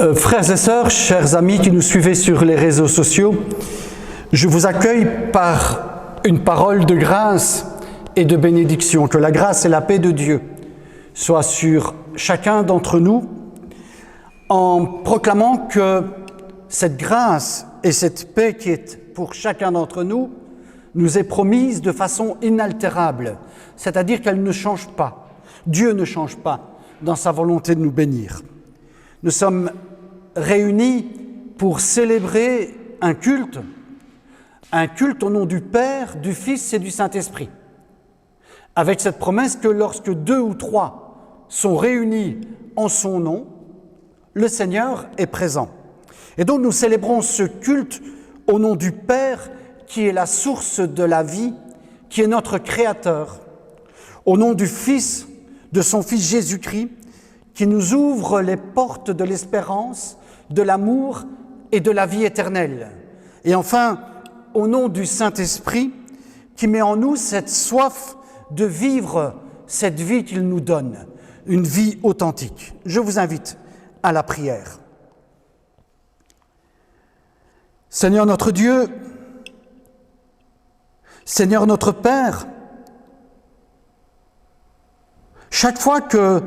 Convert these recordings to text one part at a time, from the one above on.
Frères et sœurs, chers amis qui nous suivez sur les réseaux sociaux, je vous accueille par une parole de grâce et de bénédiction. Que la grâce et la paix de Dieu soient sur chacun d'entre nous, en proclamant que cette grâce et cette paix qui est pour chacun d'entre nous nous est promise de façon inaltérable, c'est-à-dire qu'elle ne change pas. Dieu ne change pas dans sa volonté de nous bénir. Nous sommes réunis pour célébrer un culte au nom du Père, du Fils et du Saint-Esprit, avec cette promesse que lorsque 2 ou 3 sont réunis en son nom, le Seigneur est présent. Et donc nous célébrons ce culte au nom du Père qui est la source de la vie, qui est notre Créateur, au nom du Fils, de son Fils Jésus-Christ, qui nous ouvre les portes de l'espérance, de l'amour et de la vie éternelle. Et enfin, au nom du Saint-Esprit, qui met en nous cette soif de vivre cette vie qu'il nous donne, une vie authentique. Je vous invite à la prière. Seigneur notre Dieu, Seigneur notre Père, chaque fois que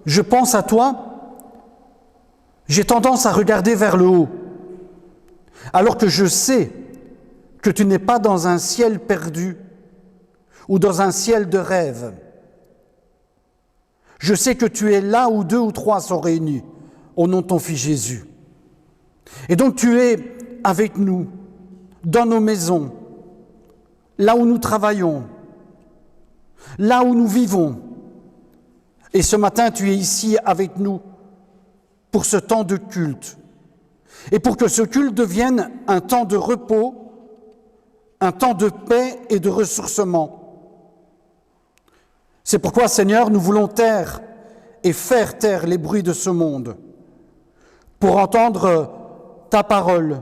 je pense à toi, j'ai tendance à regarder vers le haut, alors que je sais que tu n'es pas dans un ciel perdu ou dans un ciel de rêve. Je sais que tu es là où 2 ou 3 sont réunis, au nom de ton Fils Jésus. Et donc tu es avec nous, dans nos maisons, là où nous travaillons, là où nous vivons. Et ce matin, tu es ici avec nous pour ce temps de culte. Et pour que ce culte devienne un temps de repos, un temps de paix et de ressourcement. C'est pourquoi, Seigneur, nous voulons taire et faire taire les bruits de ce monde pour entendre ta parole,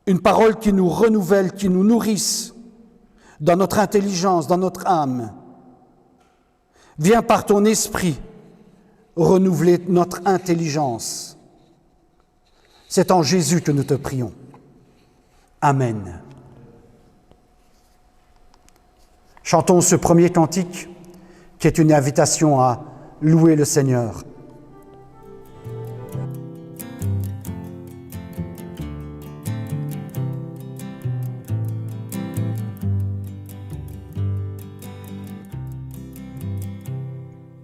une parole qui nous renouvelle, qui nous nourrisse dans notre intelligence, dans notre âme. Viens par ton esprit renouveler notre intelligence. C'est en Jésus que nous te prions. Amen. Chantons ce premier cantique qui est une invitation à louer le Seigneur.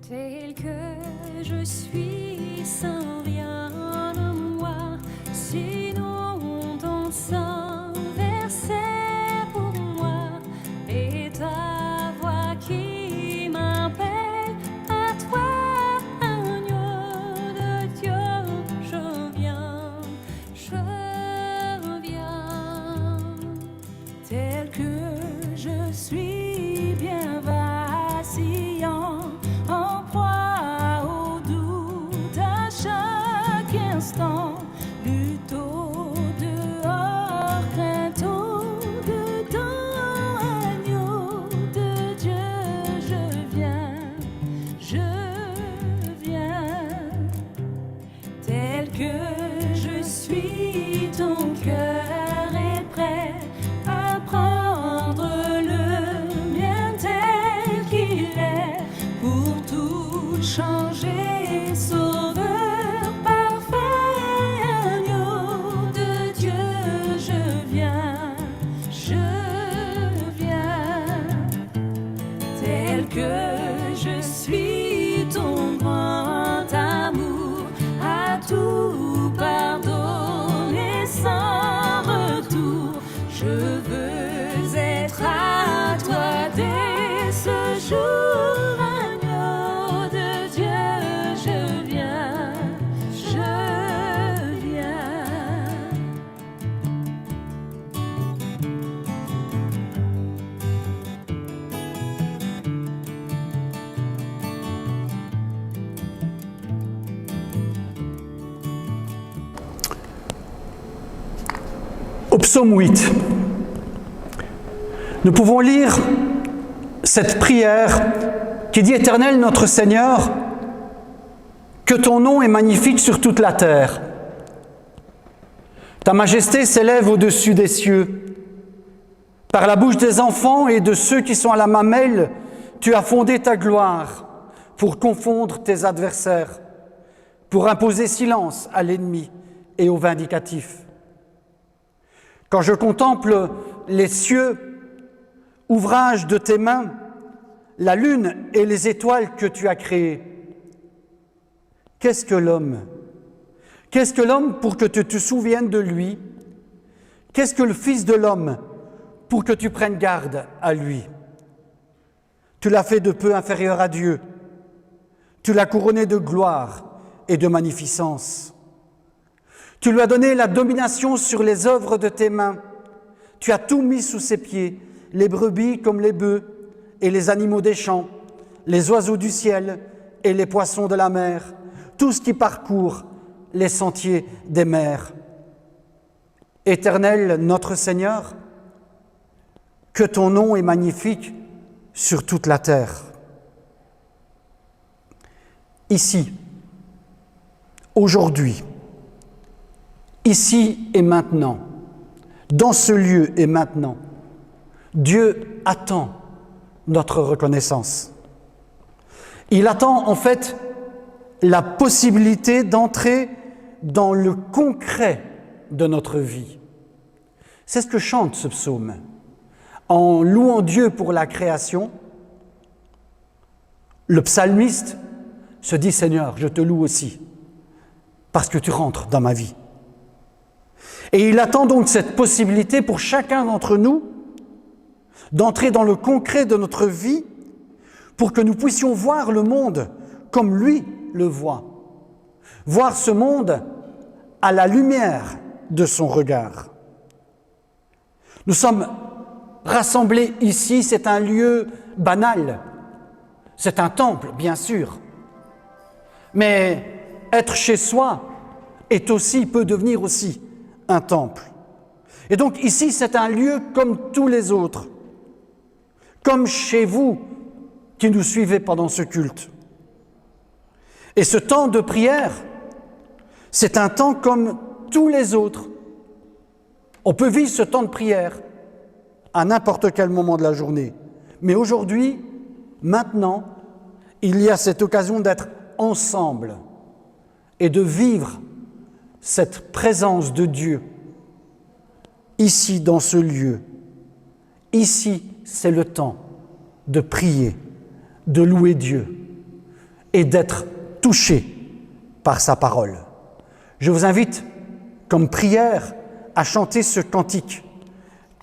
Tel que je suis sans rien en moi, sinon ton sang versé pour moi, et ta voix qui m'appelle à toi, agneau de Dieu, je viens, tel que je suis bien vacillant, en proie au doute à chaque instant, lutte au dehors, crainte au dedans, agneau de Dieu, je viens, tel que je suis, ton cœur est prêt à prendre le mien tel qu'il est, pour tout changer, sauveur parfait, agneau de Dieu, je viens, tel que je suis, ton grand amour a tout pardonné sans retour, je veux être à toi dès ce jour, agneau de Dieu, je viens. Au psaume 8, nous pouvons lire cette prière qui dit « Éternel notre Seigneur, que ton nom est magnifique sur toute la terre. Ta majesté s'élève au-dessus des cieux. Par la bouche des enfants et de ceux qui sont à la mamelle, tu as fondé ta gloire pour confondre tes adversaires, pour imposer silence à l'ennemi et au vindicatif. Quand je contemple les cieux, ouvrage de tes mains, la lune et les étoiles que tu as créées, qu'est-ce que l'homme? Qu'est-ce que l'homme pour que tu te souviennes de lui? Qu'est-ce que le Fils de l'homme pour que tu prennes garde à lui? Tu l'as fait de peu inférieur à Dieu. Tu l'as couronné de gloire et de magnificence. Tu lui as donné la domination sur les œuvres de tes mains. Tu as tout mis sous ses pieds, les brebis comme les bœufs et les animaux des champs, les oiseaux du ciel et les poissons de la mer, tout ce qui parcourt les sentiers des mers. Éternel notre Seigneur, que ton nom est magnifique sur toute la terre. Ici, aujourd'hui, ici et maintenant, dans ce lieu et maintenant, Dieu attend notre reconnaissance. Il attend en fait la possibilité d'entrer dans le concret de notre vie. C'est ce que chante ce psaume. En louant Dieu pour la création, le psalmiste se dit « Seigneur, je te loue aussi, parce que tu rentres dans ma vie ». Et il attend donc cette possibilité pour chacun d'entre nous d'entrer dans le concret de notre vie pour que nous puissions voir le monde comme lui le voit, voir ce monde à la lumière de son regard. Nous sommes rassemblés ici, c'est un lieu banal, c'est un temple, bien sûr, mais être chez soi peut devenir aussi un temple. Et donc ici, c'est un lieu comme tous les autres, comme chez vous qui nous suivez pendant ce culte. Et ce temps de prière, c'est un temps comme tous les autres. On peut vivre ce temps de prière à n'importe quel moment de la journée. Mais aujourd'hui, maintenant, il y a cette occasion d'être ensemble et de vivre cette présence de Dieu ici dans ce lieu. Ici, c'est le temps de prier, de louer Dieu et d'être touché par sa parole. Je vous invite, comme prière, à chanter ce cantique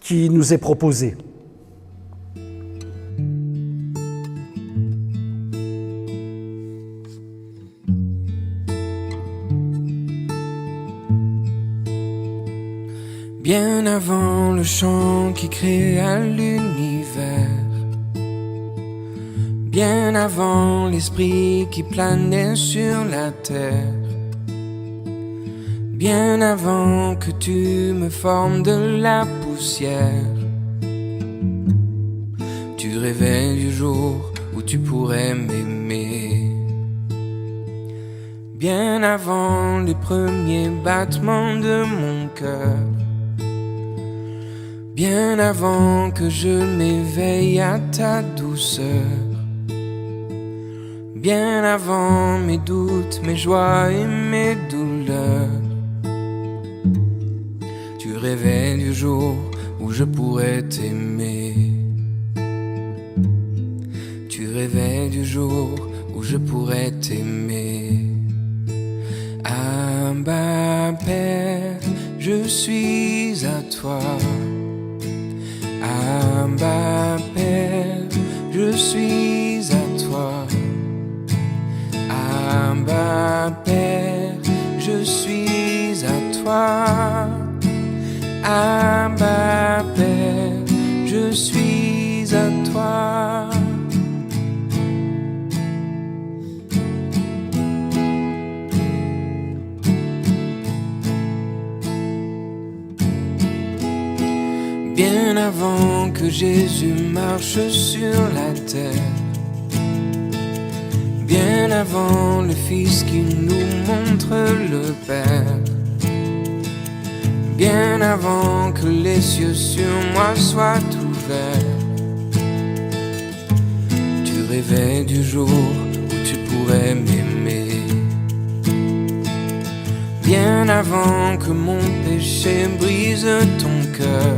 qui nous est proposé. Bien avant le chant qui créa l'univers, bien avant l'esprit qui planait sur la terre, bien avant que tu me formes de la poussière, tu rêvais du jour où tu pourrais m'aimer. Bien avant les premiers battements de mon cœur, bien avant que je m'éveille à ta douceur, bien avant mes doutes, mes joies et mes douleurs, tu rêvais du jour où je pourrais t'aimer. Tu rêvais du jour où je pourrais t'aimer. Abba Père, je suis à toi. Abba Père, je suis à toi. Abba Père, je suis à toi. Abba Père, je suis à toi. Bien avant que Jésus marche sur la terre, bien avant le Fils qui nous montre le Père, bien avant que les cieux sur moi soient ouverts. Tu rêvais du jour où tu pourrais m'aimer, bien avant que mon péché brise ton cœur,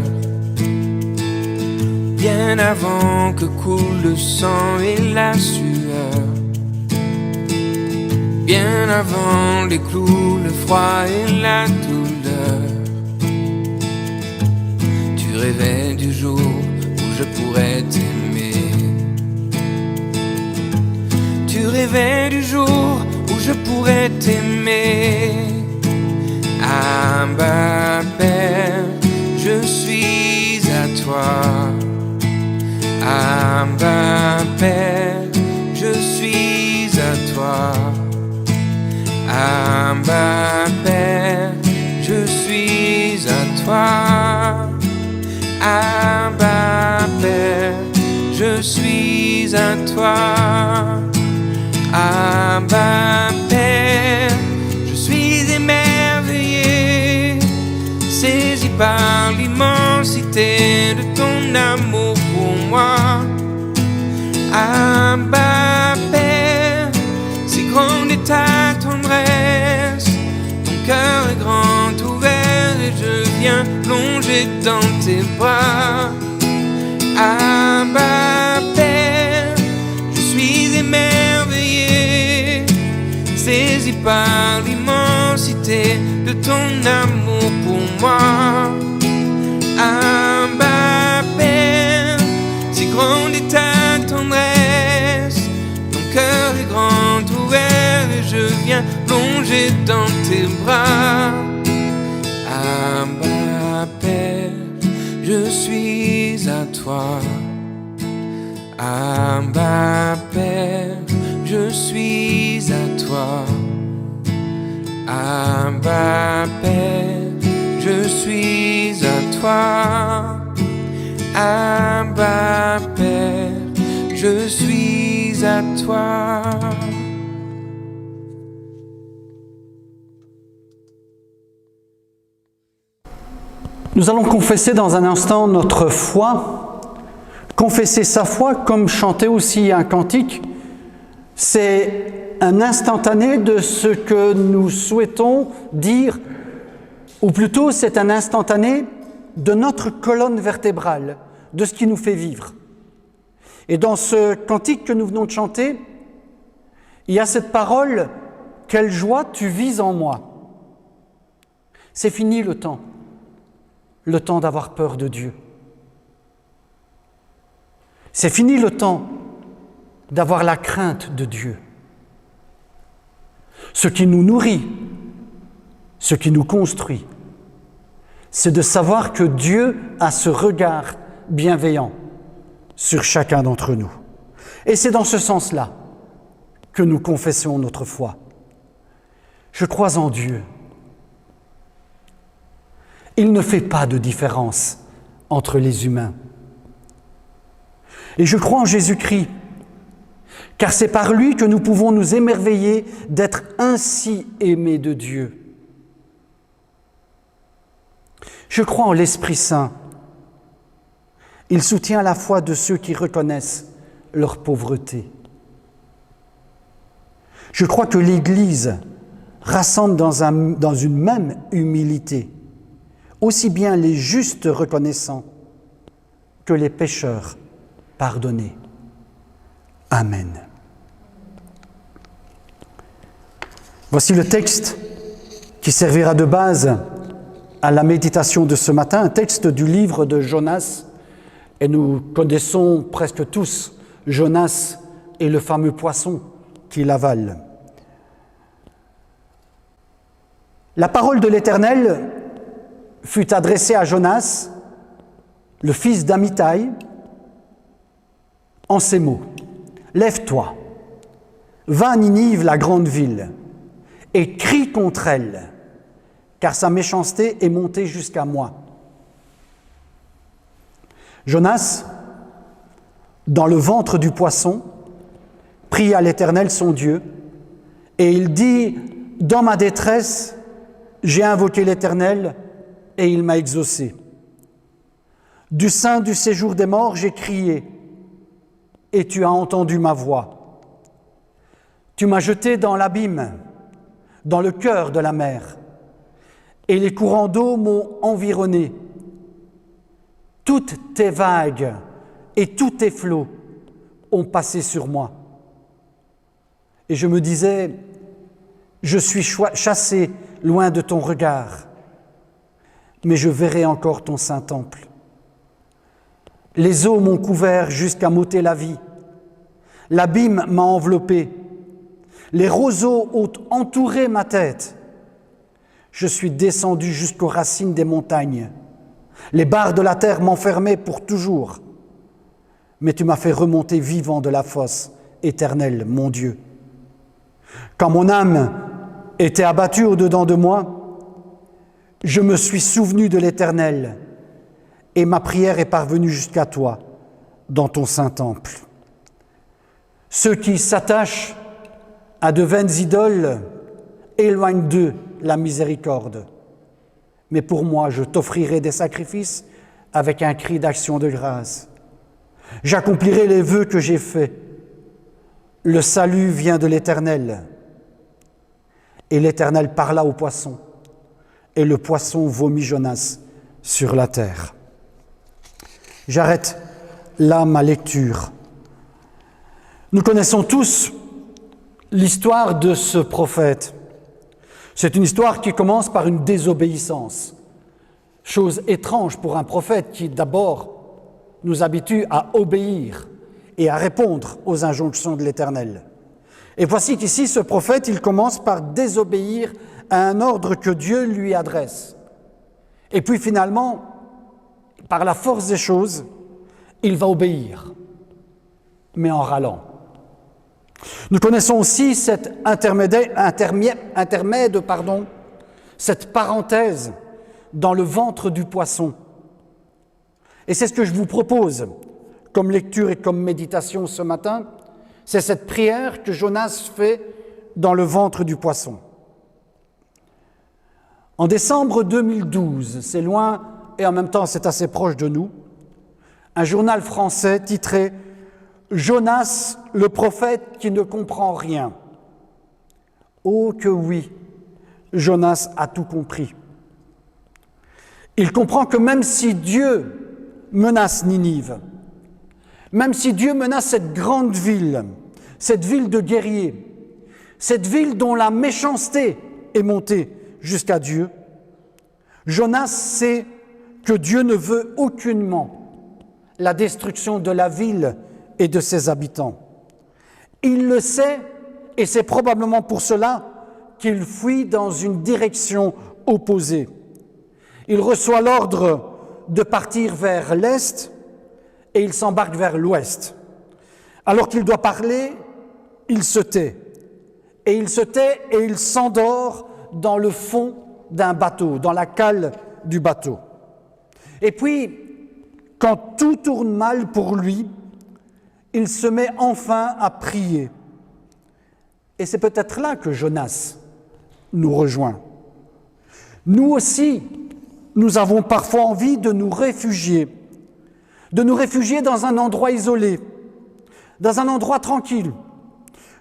bien avant que coule le sang et la sueur, bien avant les clous, le froid et la douleur. Tu rêvais du jour où je pourrais t'aimer, tu rêvais du jour où je pourrais t'aimer. Abba Père, je suis à toi. Abba Père, je suis à toi. Abba Père, je suis à toi. Abba Père, je suis à toi. Abba Père, je suis émerveillé, saisi par l'immensité de ton amour pour moi. Abba Père, si grande est ta tendresse, ton cœur est grand ouvert et je viens plonger dans tes bras. Abba Père, je suis émerveillé, saisi par l'immensité de ton amour pour moi. Abba Père, si grande est ta tendresse, ton cœur est grand ouvert et je viens plonger dans tes bras. Abba Père, je suis à toi. Abba Père, je suis à toi. Abba Père, je suis à toi. Abba Père, je suis à toi. Nous allons confesser dans un instant notre foi. Confesser sa foi, comme chanter aussi un cantique, c'est un instantané de ce que nous souhaitons dire, ou plutôt c'est un instantané de notre colonne vertébrale, de ce qui nous fait vivre. Et dans ce cantique que nous venons de chanter, il y a cette parole « Quelle joie tu vis en moi ». C'est fini le temps d'avoir peur de Dieu. C'est fini le temps d'avoir la crainte de Dieu. Ce qui nous nourrit, ce qui nous construit, c'est de savoir que Dieu a ce regard bienveillant sur chacun d'entre nous. Et c'est dans ce sens-là que nous confessons notre foi. Je crois en Dieu. Il ne fait pas de différence entre les humains. Et je crois en Jésus-Christ, car c'est par lui que nous pouvons nous émerveiller d'être ainsi aimés de Dieu. Je crois en l'Esprit Saint. Il soutient la foi de ceux qui reconnaissent leur pauvreté. Je crois que l'Église rassemble dans une même humilité aussi bien les justes reconnaissants que les pécheurs pardonnés. Amen. Voici le texte qui servira de base à la méditation de ce matin, un texte du livre de Jonas, et nous connaissons presque tous Jonas et le fameux poisson qui l'avale. La parole de l'Éternel fut adressée à Jonas, le fils d'Amittai, en ces mots : « Lève-toi, va à Ninive, la grande ville, et crie contre elle, car sa méchanceté est montée jusqu'à moi. » Jonas, dans le ventre du poisson, prie à l'Éternel son Dieu, et il dit, dans ma détresse, j'ai invoqué l'Éternel, et il m'a exaucé. Du sein du séjour des morts, j'ai crié, et tu as entendu ma voix. Tu m'as jeté dans l'abîme, dans le cœur de la mer, et les courants d'eau m'ont environné. Toutes tes vagues et tous tes flots ont passé sur moi. Et je me disais, je suis chassé loin de ton regard, mais je verrai encore ton saint temple. Les eaux m'ont couvert jusqu'à m'ôter la vie. L'abîme m'a enveloppé. Les roseaux ont entouré ma tête. Je suis descendu jusqu'aux racines des montagnes. Les barres de la terre m'enfermaient pour toujours. Mais tu m'as fait remonter vivant de la fosse, Éternel, mon Dieu. Quand mon âme était abattue au-dedans de moi, je me suis souvenu de l'Éternel, et ma prière est parvenue jusqu'à toi, dans ton saint temple. Ceux qui s'attachent à de vaines idoles éloignent d'eux la miséricorde. Mais pour moi, je t'offrirai des sacrifices avec un cri d'action de grâce. J'accomplirai les vœux que j'ai faits. Le salut vient de l'Éternel. Et l'Éternel parla au poisson, et le poisson vomit Jonas sur la terre. J'arrête là ma lecture. Nous connaissons tous l'histoire de ce prophète. C'est une histoire qui commence par une désobéissance. Chose étrange pour un prophète qui d'abord nous habitue à obéir et à répondre aux injonctions de l'Éternel. Et voici qu'ici, ce prophète, il commence par désobéir à un ordre que Dieu lui adresse. Et puis finalement, par la force des choses, il va obéir, mais en râlant. Nous connaissons aussi cet cette parenthèse dans le ventre du poisson. Et c'est ce que je vous propose comme lecture et comme méditation ce matin. C'est cette prière que Jonas fait dans le ventre du poisson. En décembre 2012, c'est loin et en même temps c'est assez proche de nous, un journal français titré « Jonas, le prophète qui ne comprend rien ». Oh que oui, Jonas a tout compris. Il comprend que même si Dieu menace Ninive, même si Dieu menace cette grande ville, cette ville de guerriers, cette ville dont la méchanceté est montée jusqu'à Dieu, Jonas sait que Dieu ne veut aucunement la destruction de la ville et de ses habitants. Il le sait, et c'est probablement pour cela qu'il fuit dans une direction opposée. Il reçoit l'ordre de partir vers l'est et il s'embarque vers l'ouest. Alors qu'il doit parler, il se tait. Et il se tait et il s'endort dans le fond d'un bateau, dans la cale du bateau. Et puis, quand tout tourne mal pour lui, il se met enfin à prier. Et c'est peut-être là que Jonas nous rejoint. Nous aussi, nous avons parfois envie de nous réfugier dans un endroit isolé, dans un endroit tranquille.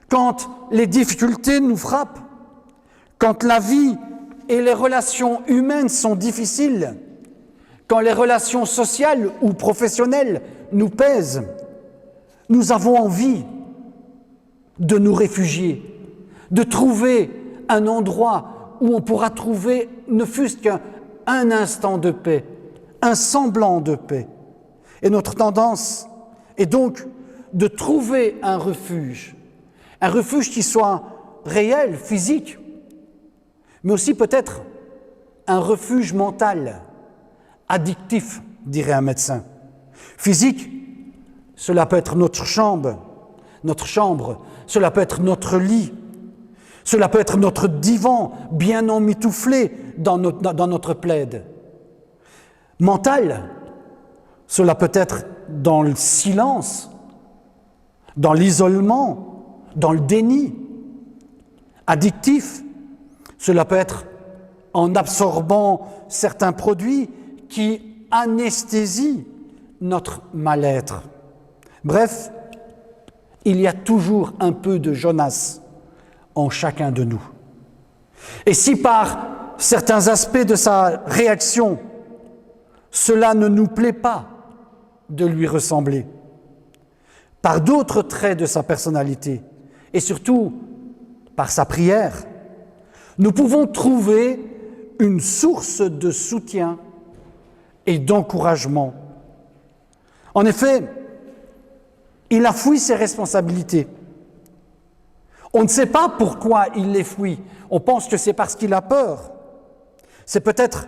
Quand les difficultés nous frappent, quand la vie et les relations humaines sont difficiles, quand les relations sociales ou professionnelles nous pèsent, nous avons envie de nous réfugier, de trouver un endroit où on pourra trouver ne fût-ce qu'un instant de paix, un semblant de paix. Et notre tendance est donc de trouver un refuge qui soit réel, physique, mais aussi peut-être un refuge mental, addictif, dirait un médecin. Physique, cela peut être notre chambre, cela peut être notre lit, cela peut être notre divan bien emmitouflé dans notre plaid. Mental, cela peut être dans le silence, dans l'isolement, dans le déni, addictif. Cela peut être en absorbant certains produits qui anesthésient notre mal-être. Bref, il y a toujours un peu de Jonas en chacun de nous. Et si par certains aspects de sa réaction, cela ne nous plaît pas de lui ressembler, par d'autres traits de sa personnalité, et surtout par sa prière, nous pouvons trouver une source de soutien et d'encouragement. En effet, il a fui ses responsabilités. On ne sait pas pourquoi il les fuit. On pense que c'est parce qu'il a peur. C'est peut-être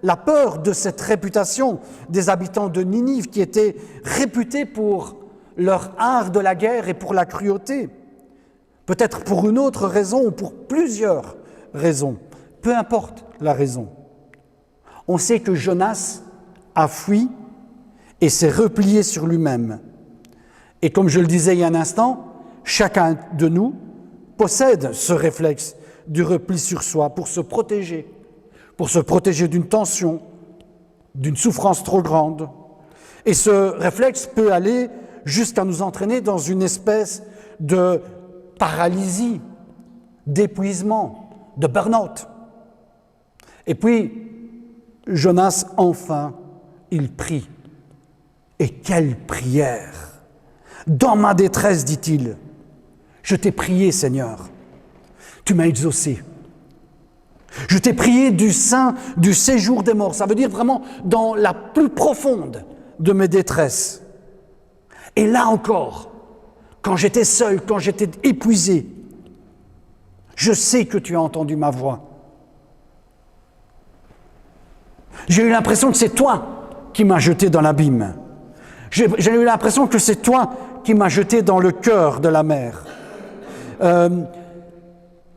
la peur de cette réputation des habitants de Ninive qui étaient réputés pour leur art de la guerre et pour la cruauté. Peut-être pour une autre raison ou pour plusieurs raisons. Peu importe la raison. On sait que Jonas a fui et s'est replié sur lui-même. Et comme je le disais il y a un instant, chacun de nous possède ce réflexe du repli sur soi pour se protéger d'une tension, d'une souffrance trop grande. Et ce réflexe peut aller jusqu'à nous entraîner dans une espèce de paralysie, d'épuisement, de burn-out. Et puis, Jonas, enfin, il prie. Et quelle prière! Dans ma détresse, dit-il, je t'ai prié, Seigneur, tu m'as exaucé. Je t'ai prié du sein du séjour des morts. Ça veut dire vraiment dans la plus profonde de mes détresses. Et là encore, quand j'étais seul, quand j'étais épuisé, je sais que tu as entendu ma voix. J'ai eu l'impression que c'est toi qui m'as jeté dans l'abîme. J'ai eu l'impression que c'est toi qui m'as jeté dans le cœur de la mer.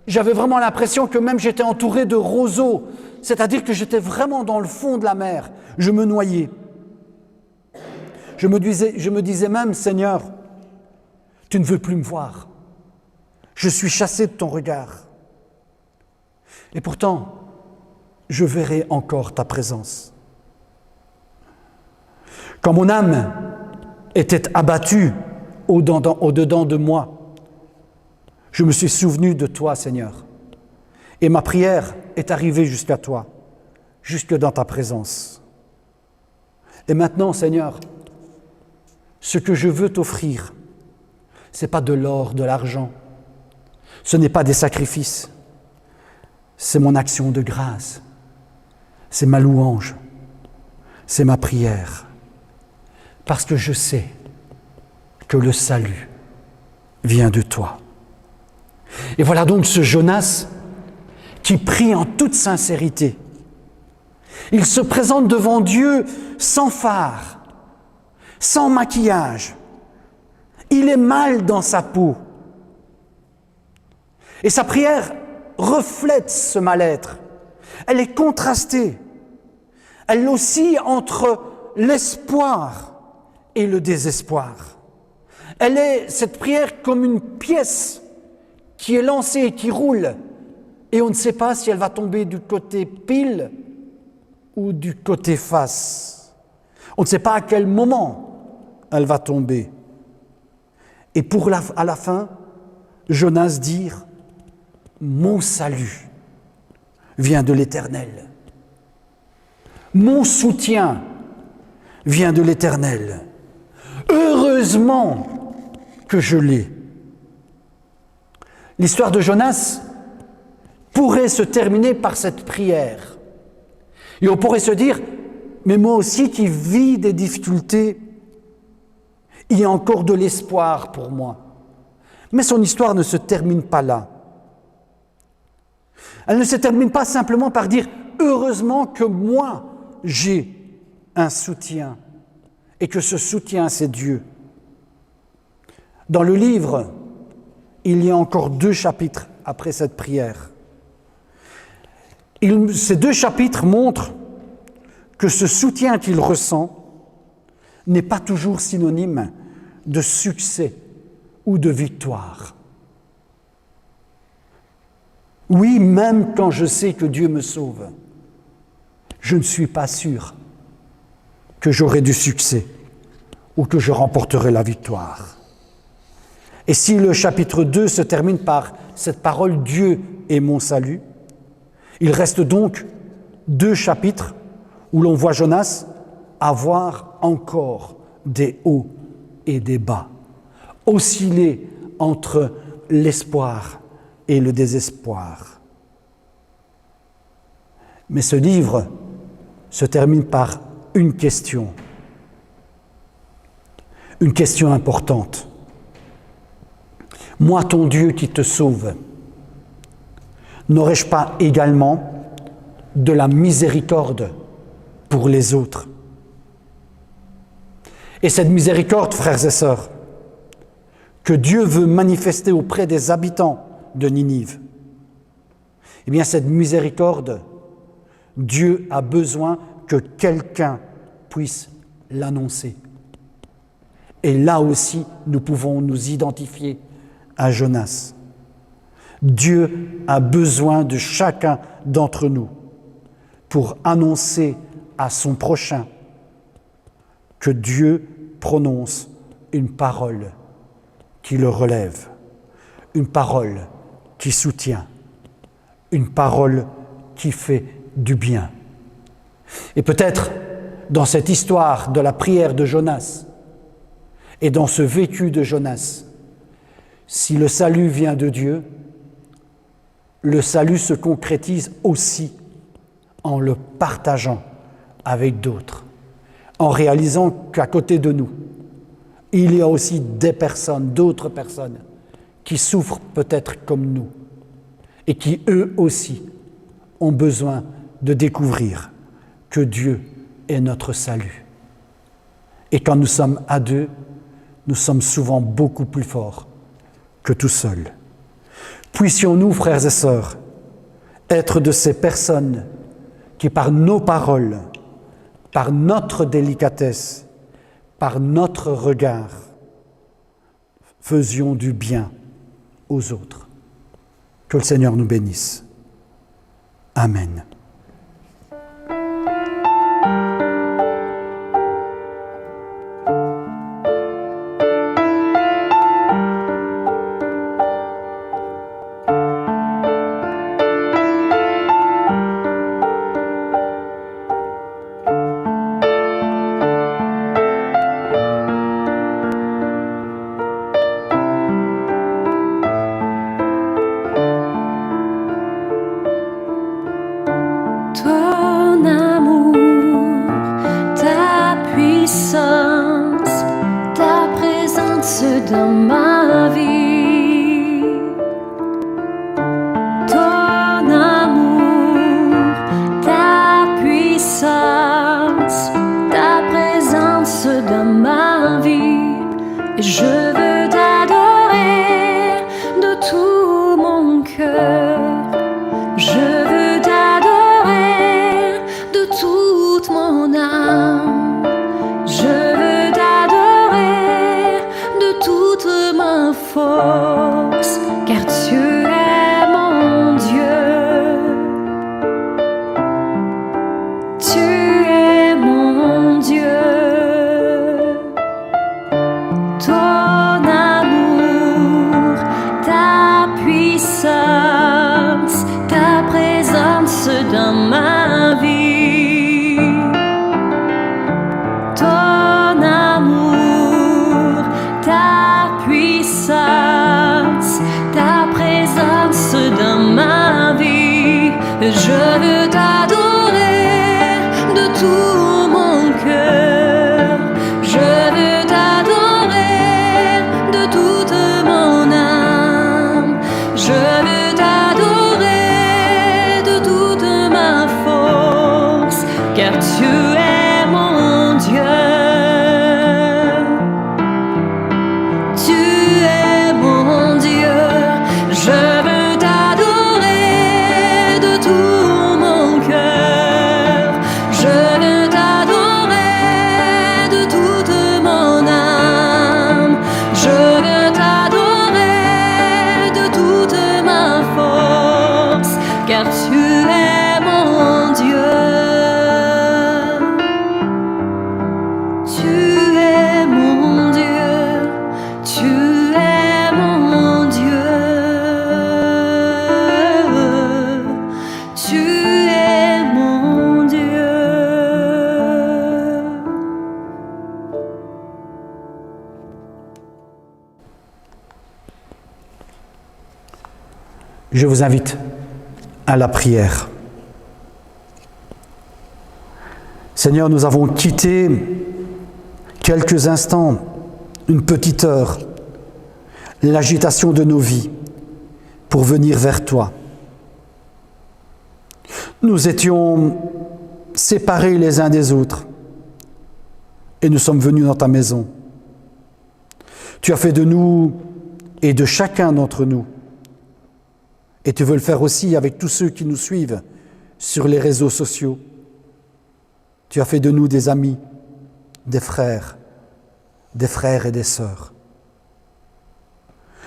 J'avais vraiment l'impression que même j'étais entouré de roseaux, c'est-à-dire que j'étais vraiment dans le fond de la mer. Je me noyais. Je me disais même, Seigneur, tu ne veux plus me voir. Je suis chassé de ton regard. Et pourtant, je verrai encore ta présence. Quand mon âme était abattue au-dedans de moi, je me suis souvenu de toi, Seigneur. Et ma prière est arrivée jusqu'à toi, jusque dans ta présence. Et maintenant, Seigneur, ce que je veux t'offrir, ce n'est pas de l'or, de l'argent. Ce n'est pas des sacrifices. C'est mon action de grâce. C'est ma louange. C'est ma prière. Parce que je sais que le salut vient de toi. Et voilà donc ce Jonas qui prie en toute sincérité. Il se présente devant Dieu sans fard, sans maquillage. Il est mal dans sa peau. Et sa prière reflète ce mal-être. Elle est contrastée. Elle oscille entre l'espoir et le désespoir. Elle est, cette prière, comme une pièce qui est lancée et qui roule, et on ne sait pas si elle va tomber du côté pile ou du côté face. On ne sait pas à quel moment elle va tomber. Et à la fin, Jonas dit « Mon salut vient de l'Éternel. Mon soutien vient de l'Éternel. Heureusement que je l'ai. » L'histoire de Jonas pourrait se terminer par cette prière. Et on pourrait se dire, mais moi aussi qui vis des difficultés, il y a encore de l'espoir pour moi. Mais son histoire ne se termine pas là. Elle ne se termine pas simplement par dire, heureusement que moi, j'ai un soutien, et que ce soutien, c'est Dieu. Dans le livre, il y a encore 2 chapitres après cette prière. Ces 2 chapitres montrent que ce soutien qu'il ressent n'est pas toujours synonyme de succès ou de victoire. Oui, même quand je sais que Dieu me sauve, je ne suis pas sûr que j'aurai du succès ou que je remporterai la victoire. Et si le chapitre 2 se termine par cette parole « Dieu est mon salut », il reste donc 2 chapitres où l'on voit Jonas avoir encore des hauts et des bas, osciller entre l'espoir et le désespoir. Mais ce livre se termine par une question importante. Moi, ton Dieu qui te sauve, n'aurais-je pas également de la miséricorde pour les autres? Et cette miséricorde, frères et sœurs, que Dieu veut manifester auprès des habitants de Ninive, eh bien cette miséricorde, Dieu a besoin que quelqu'un puisse l'annoncer. Et là aussi, nous pouvons nous identifier à Jonas. Dieu a besoin de chacun d'entre nous pour annoncer à son prochain que Dieu prononce une parole qui le relève, une parole qui soutient, une parole qui fait du bien. Et peut-être dans cette histoire de la prière de Jonas et dans ce vécu de Jonas, si le salut vient de Dieu, le salut se concrétise aussi en le partageant avec d'autres, en réalisant qu'à côté de nous, il y a aussi d'autres personnes qui souffrent peut-être comme nous et qui, eux aussi, ont besoin de découvrir que Dieu est notre salut. Et quand nous sommes à deux, nous sommes souvent beaucoup plus forts que tout seuls. Puissions-nous, frères et sœurs, être de ces personnes qui, par nos paroles, par notre délicatesse, par notre regard, faisions du bien aux autres. Que le Seigneur nous bénisse. Amen. Dans ma vie, ton amour, ta puissance, ta présence dans ma vie, je veux t'adorer de tout mon cœur, je veux t'adorer de toute mon âme, je veux t'adorer de toute ma force, car tu es mon Dieu. Tu es mon Dieu. Ton amour, ta puissance, ta présence dans ma vie. Ton amour, ta puissance, ta présence dans ma vie. Je veux t'adorer de tout mon cœur. Je veux t'adorer de toute mon âme. Je veux t'adorer de toute ma force, car tu es mon Dieu. Tu es mon Dieu. Je veux t'adorer de tout mon cœur. Je veux t'adorer de toute mon âme. Je veux t'adorer de toute ma force, tu es mon Dieu. Tu es mon Dieu, tu es mon Dieu. Tu es mon Dieu. Je vous invite à la prière. Seigneur, nous avons quitté quelques instants, une petite heure, l'agitation de nos vies pour venir vers toi. Nous étions séparés les uns des autres et nous sommes venus dans ta maison. Tu as fait de nous et de chacun d'entre nous, et tu veux le faire aussi avec tous ceux qui nous suivent sur les réseaux sociaux. Tu as fait de nous des amis, des frères et des sœurs.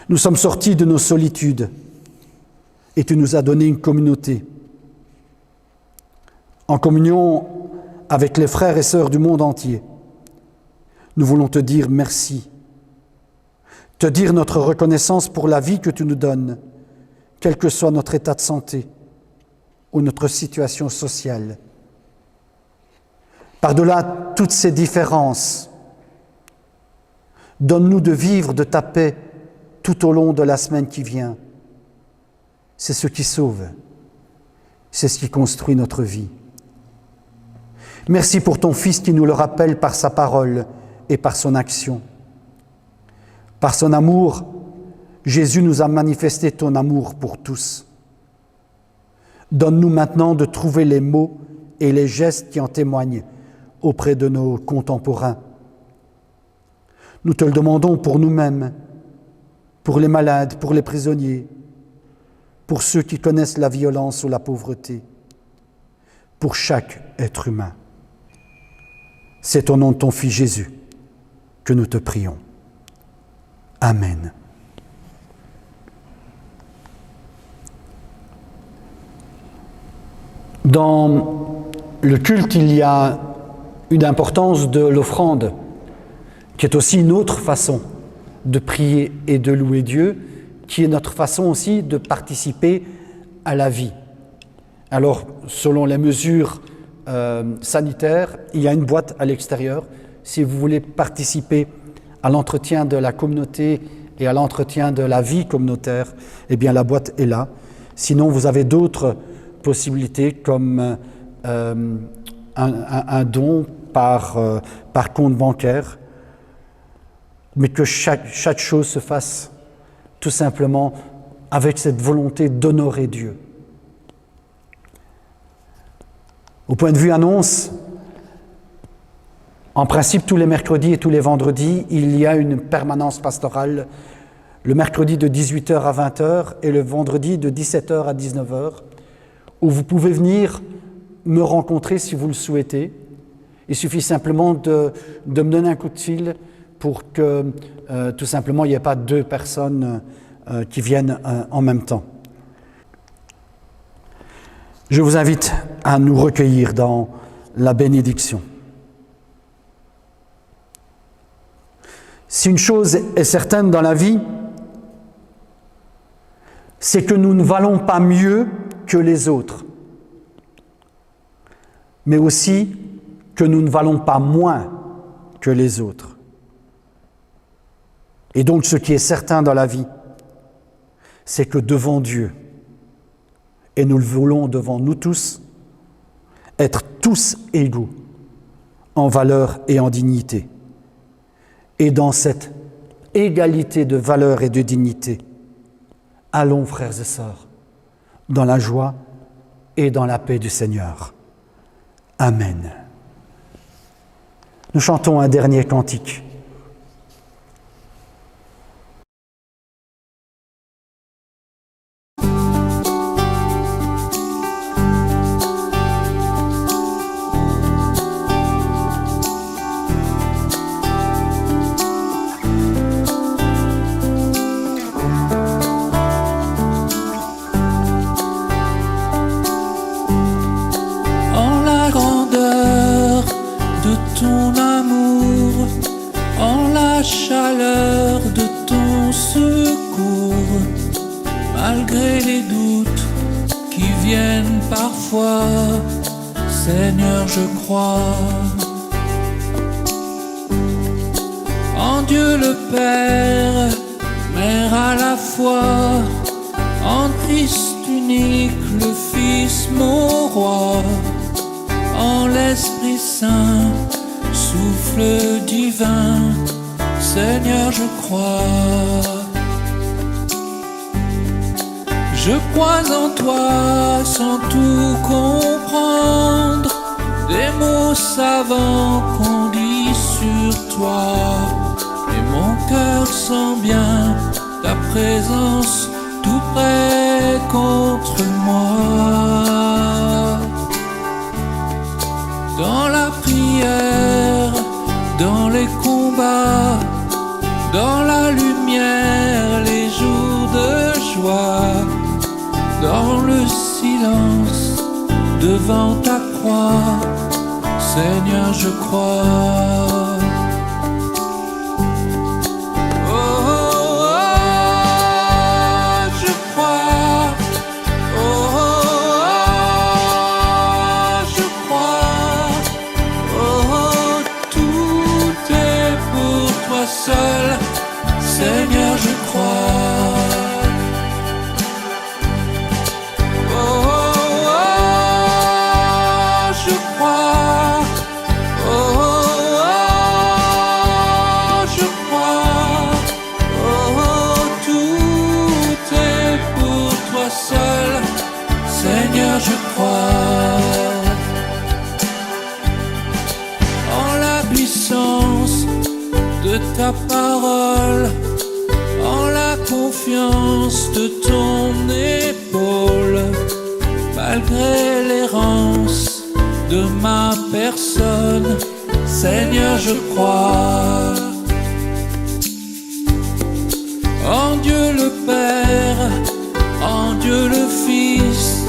Nous sommes sortis de nos solitudes et tu nous as donné une communauté. En communion avec les frères et sœurs du monde entier, nous voulons te dire merci, te dire notre reconnaissance pour la vie que tu nous donnes, quel que soit notre état de santé ou notre situation sociale. Par-delà toutes ces différences, donne-nous de vivre de ta paix tout au long de la semaine qui vient. C'est ce qui sauve, c'est ce qui construit notre vie. Merci pour ton Fils qui nous le rappelle par sa parole et par son action. Par son amour, Jésus nous a manifesté ton amour pour tous. Donne-nous maintenant de trouver les mots et les gestes qui en témoignent auprès de nos contemporains. Nous te le demandons pour nous-mêmes, pour les malades, pour les prisonniers, pour ceux qui connaissent la violence ou la pauvreté, pour chaque être humain. C'est au nom de ton Fils Jésus que nous te prions. Amen. Dans le culte, il y a une importance de l'offrande, qui est aussi une autre façon de prier et de louer Dieu, qui est notre façon aussi de participer à la vie. Alors, selon les mesures sanitaires, il y a une boîte à l'extérieur. Si vous voulez participer à l'entretien de la communauté et à l'entretien de la vie communautaire, eh bien la boîte est là. Sinon, vous avez d'autres possibilités comme un don par compte bancaire, mais que chaque chose se fasse tout simplement avec cette volonté d'honorer Dieu. Au point de vue annonce, en principe, tous les mercredis et tous les vendredis, il y a une permanence pastorale, le mercredi de 18h à 20h et le vendredi de 17h à 19h, où vous pouvez venir me rencontrer si vous le souhaitez. Il suffit simplement de me donner un coup de fil pour que, tout simplement, il n'y ait pas deux personnes qui viennent en même temps. Je vous invite à nous recueillir dans la bénédiction. Si une chose est certaine dans la vie, c'est que nous ne valons pas mieux que les autres, mais aussi que nous ne valons pas moins que les autres. Et donc ce qui est certain dans la vie, c'est que devant Dieu, et nous le voulons devant nous tous, être tous égaux en valeur et en dignité. Et dans cette égalité de valeur et de dignité, allons, frères et sœurs, dans la joie et dans la paix du Seigneur. Amen. Nous chantons un dernier cantique. foi, Seigneur, je crois en Dieu le Père, Mère à la fois, en Christ unique, le Fils, mon roi, en l'Esprit Saint, souffle divin, Seigneur, je crois. Je crois en toi sans tout comprendre, des mots savants qu'on dit sur toi, et mon cœur sent bien ta présence tout près contre moi. Dans la prière, dans les combats, dans la lumière, les jours de joie, dans le silence, devant ta croix, Seigneur, je crois. Seul, Seigneur, je crois. Oh, oh, oh, je crois. Oh, oh, oh, je crois. Oh, oh, tout est pour toi seul, Seigneur, je crois. En la puissance de ta parole, en la confiance de ton épaule, malgré l'errance de ma personne, Seigneur, je crois en Dieu le Père, en Dieu le Fils,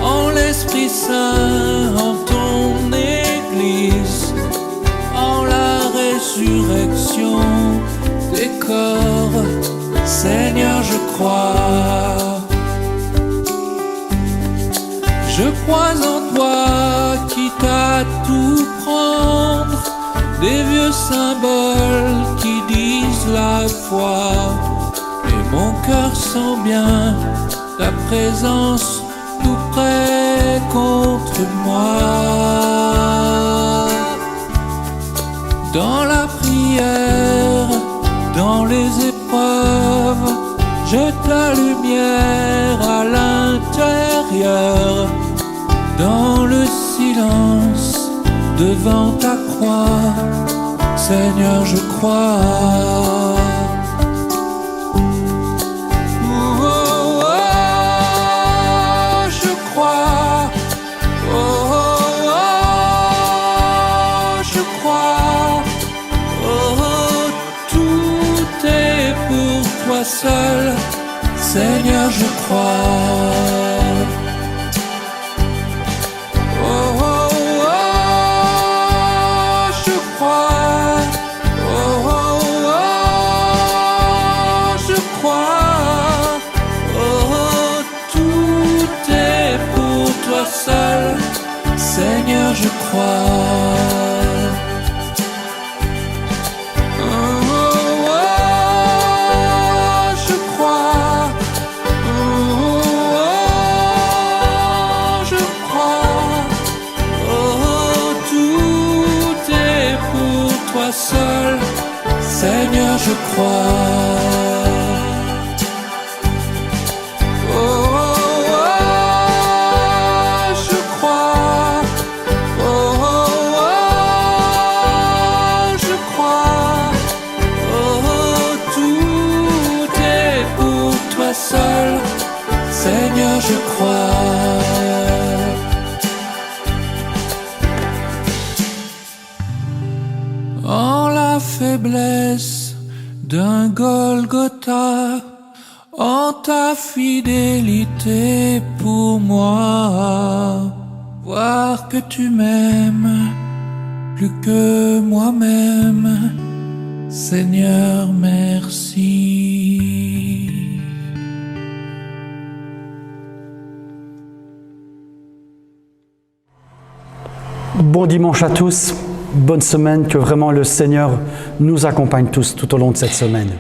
en l'Esprit Saint, en ton Église, en la résurrection des corps, Seigneur, je crois. Je crois en toi, quitte à tout prendre, des vieux symboles qui disent la foi, et mon cœur sent bien ta présence tout près contre moi. Dans la prière, dans les épreuves, j'ai ta lumière à l'intérieur. Dans le silence, devant ta croix, Seigneur, je crois. Seul, Seigneur, je crois. Oh, oh, oh, je crois. Oh, oh, oh, je crois. Oh, tout est pour toi seul, Seigneur, je crois. Seul, Seigneur, je crois. Oh, oh, oh, je crois. Oh, oh, oh, je crois. Oh, tout est pour toi seul, Seigneur, je crois. En la faiblesse d'un Golgotha, en ta fidélité pour moi, voir que tu m'aimes plus que moi-même, Seigneur, merci. Bon dimanche à tous, bonne semaine, que vraiment le Seigneur nous accompagne tous tout au long de cette semaine.